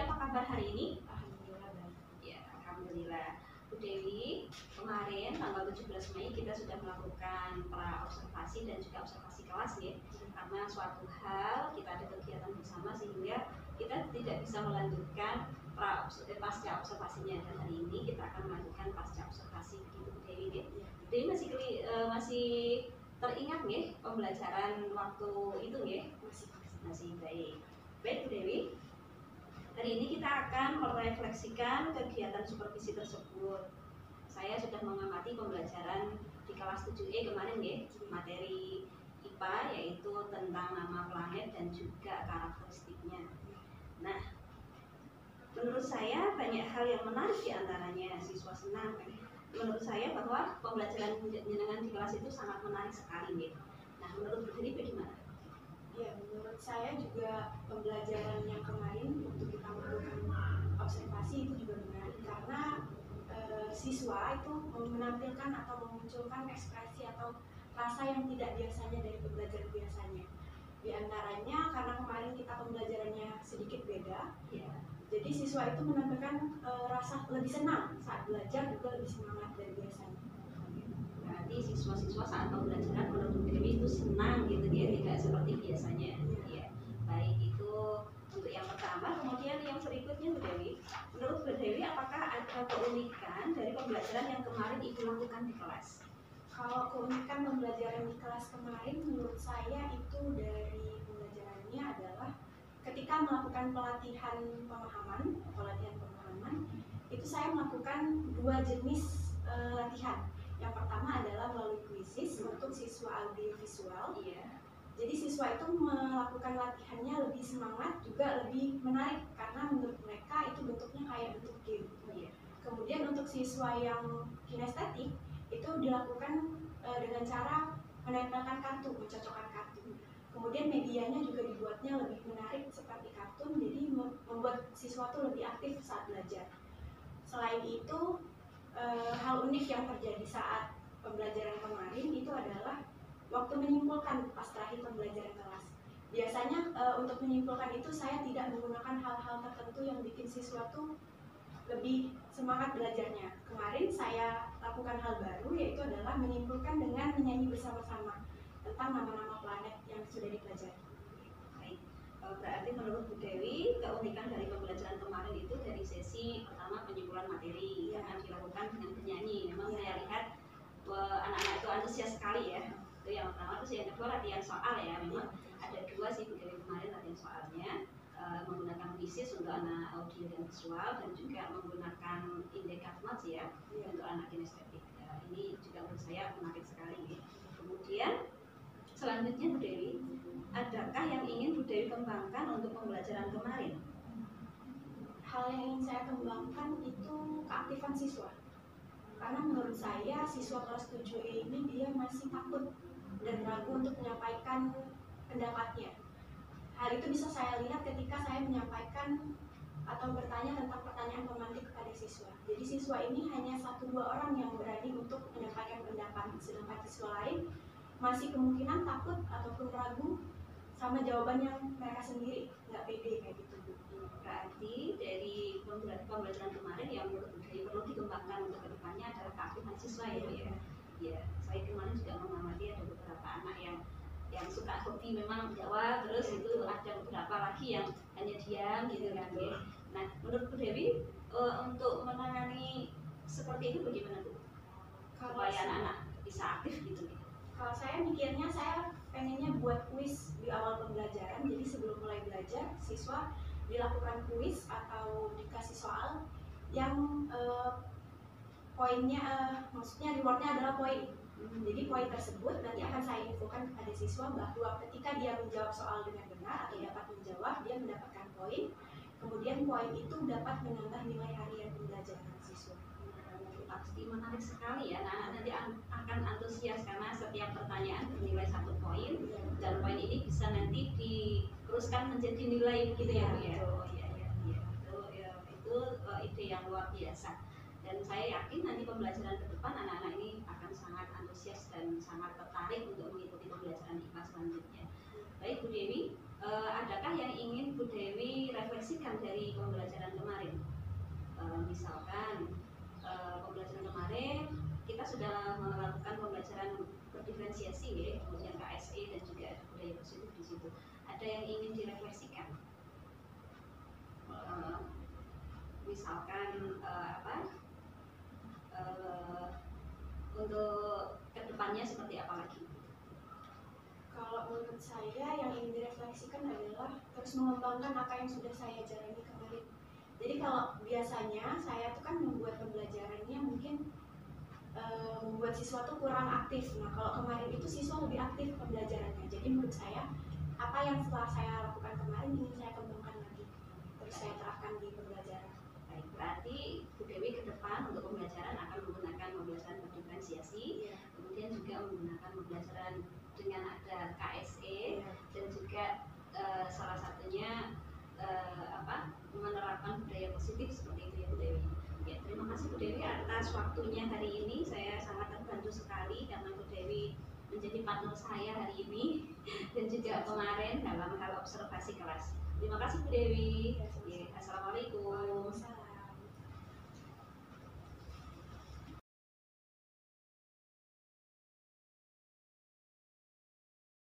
apa kabar hari ini? Alhamdulillah baik. Ya, alhamdulillah. Bu Dewi, kemarin tanggal 17 Mei kita sudah melakukan pra observasi dan juga observasi kelas ya. Karena suatu hal kita ada kegiatan bersama sehingga kita tidak bisa melanjutkan pasca observasinya, dan hari ini kita akan melanjutkan pasca observasi begitu Bu Dewi ya. Bu Dewi masih teringat nggih pembelajaran waktu itu nggih? Masih baik. Baik Bu Dewi. Hari ini kita akan merefleksikan kegiatan supervisi tersebut. Saya sudah mengamati pembelajaran di kelas 7E kemarin ya, materi IPA yaitu tentang nama planet dan juga karakteristiknya. Nah, menurut saya banyak hal yang menarik di antaranya, siswa senang. Menurut saya bahwa pembelajaran jenengan di kelas itu sangat menarik sekali ya. Nah, menurut Bu Dewi bagaimana? Ya, menurut saya juga pembelajaran yang kemarin untuk kita melakukan observasi itu juga menarik karena siswa itu menampilkan atau memunculkan ekspresi atau rasa yang tidak biasanya dari pembelajaran biasanya. Di antaranya karena kemarin kita pembelajarannya sedikit beda, Ya. jadi siswa itu menampilkan rasa lebih senang saat belajar, juga lebih semangat dari biasanya. Berarti siswa-siswa saat pembelajaran menurut Bu Dewi itu senang gitu ya, tidak seperti biasanya. Ya, baik itu untuk yang pertama. Kemudian yang berikutnya Bu Dewi, menurut Bu Dewi apakah ada keunikan dari pembelajaran yang kemarin Ibu lakukan di kelas? Kalau keunikan pembelajaran di kelas kemarin menurut saya itu dari pembelajarannya adalah ketika melakukan pelatihan pemahaman itu saya melakukan dua jenis latihan. Yang pertama adalah melalui kuisis untuk siswa audiovisual. Iya. Jadi siswa itu melakukan latihannya lebih semangat, juga lebih menarik karena menurut mereka itu bentuknya kayak bentuk game. Iya. Kemudian untuk siswa yang kinestetik itu dilakukan dengan cara menempelkan kartu, mencocokkan kartu. Kemudian medianya juga dibuatnya lebih menarik seperti kartun, jadi membuat siswa itu lebih aktif saat belajar. Selain itu, hal unik yang terjadi saat pembelajaran kemarin itu adalah waktu menyimpulkan pas terakhir pembelajaran kelas. Biasanya untuk menyimpulkan itu saya tidak menggunakan hal-hal tertentu yang bikin siswa tuh lebih semangat belajarnya. Kemarin saya lakukan hal baru, yaitu adalah menyimpulkan dengan menyanyi bersama-sama tentang nama-nama planet yang sudah dipelajari. Baik. Berarti menurut Bu Dewi keunikan dari pembelajaran kemarin itu dari sesi pertama penyimpulan materi yang dilakukan dengan penyanyi. Memang saya lihat anak-anak itu antusias sekali ya. Itu yang pertama. Terus yang kedua latihan soal ya. Memang ada dua sih Bu Dewi kemarin latihan soalnya, menggunakan kuisis untuk anak audio dan visual, dan juga menggunakan indikator notes ya untuk anak kinestetik. Ini juga menurut saya menarik sekali. Kemudian selanjutnya Bu Dewi, adakah yang ingin Bu Dewi kembangkan untuk pembelajaran kemarin? Hal yang ingin saya kembangkan itu keaktifan siswa. Karena menurut saya siswa kelas 7E ini dia masih takut dan ragu untuk menyampaikan pendapatnya. Hal itu bisa saya lihat ketika saya menyampaikan atau bertanya tentang pertanyaan pemantik kepada siswa. Jadi siswa ini hanya 1-2 orang yang berani untuk menyampaikan pendapat, sedangkan siswa lain masih kemungkinan takut ataupun ragu sama jawaban yang mereka sendiri, nggak pede kayak gitu. Berarti dari pembelajaran kemarin yang menurut Bu Dewi perlu dikembangkan untuk kedepannya adalah keaktifan siswa ya. Ya, saya kemarin juga mengamati ada beberapa anak yang suka hobi memang menjawab, terus itu ada beberapa lagi yang hanya diam gitu kan ya. Nah, menurut Bu Dewi untuk menangani seperti itu bagaimana Bu? Supaya anak-anak bisa aktif gitu. Kalau saya mikirnya, saya pengennya buat kuis di awal pembelajaran. Jadi sebelum mulai belajar, siswa dilakukan kuis atau dikasih soal yang poinnya, maksudnya rewardnya adalah poin. Jadi poin tersebut nanti akan saya infokan kepada siswa bahwa ketika dia menjawab soal dengan benar atau dapat menjawab, dia mendapatkan poin. Kemudian poin itu dapat menambah nilai harian pembelajaran siswa. Pasti menarik sekali ya. Nah, nanti akan antusias karena setiap pertanyaan bernilai 1 poin, dan poin ini bisa nanti diteruskan menjadi nilai begitu ya Bu ya. Oh iya. Itu ide yang luar biasa. Dan saya yakin nanti pembelajaran ke depan anak-anak ini akan sangat antusias dan sangat tertarik untuk mengikuti pembelajaran IPA selanjutnya. Baik Bu Dewi, adakah yang ingin Bu Dewi refleksikan dari pembelajaran pembelajaran kemarin. Misalkan pembelajaran kemarin kita sudah melakukan pembelajaran berdiferensiasi ya, kemudian KSE dan juga ada budaya positif di situ. Ada yang ingin direfleksikan? Misalkan untuk kedepannya seperti apa lagi? Kalau menurut saya yang ingin direfleksikan adalah terus mengembangkan apa yang sudah saya jalani kemarin. Jadi kalau biasanya saya tuh kan membuat pembelajarannya mungkin membuat siswa tuh kurang aktif. Nah kalau kemarin itu siswa lebih aktif pembelajarannya. Jadi menurut saya apa yang setelah saya lakukan kemarin ingin saya kembangkan lagi, terus saya terapkan di pembelajaran. Baik, berarti Bu Dewi ke depan untuk pembelajaran akan menggunakan pembelajaran berdiferensiasi, kemudian juga menggunakan pembelajaran dengan ada KSE dan juga salah satunya menerapkan budaya positif seperti itu ya Bu Dewi. Ya, terima kasih Bu Dewi atas waktunya hari ini. Saya sangat terbantu sekali karena Bu Dewi menjadi partner saya hari ini dan juga kemarin dalam hal observasi kelas. Terima kasih Bu Dewi. Ya, assalamualaikum.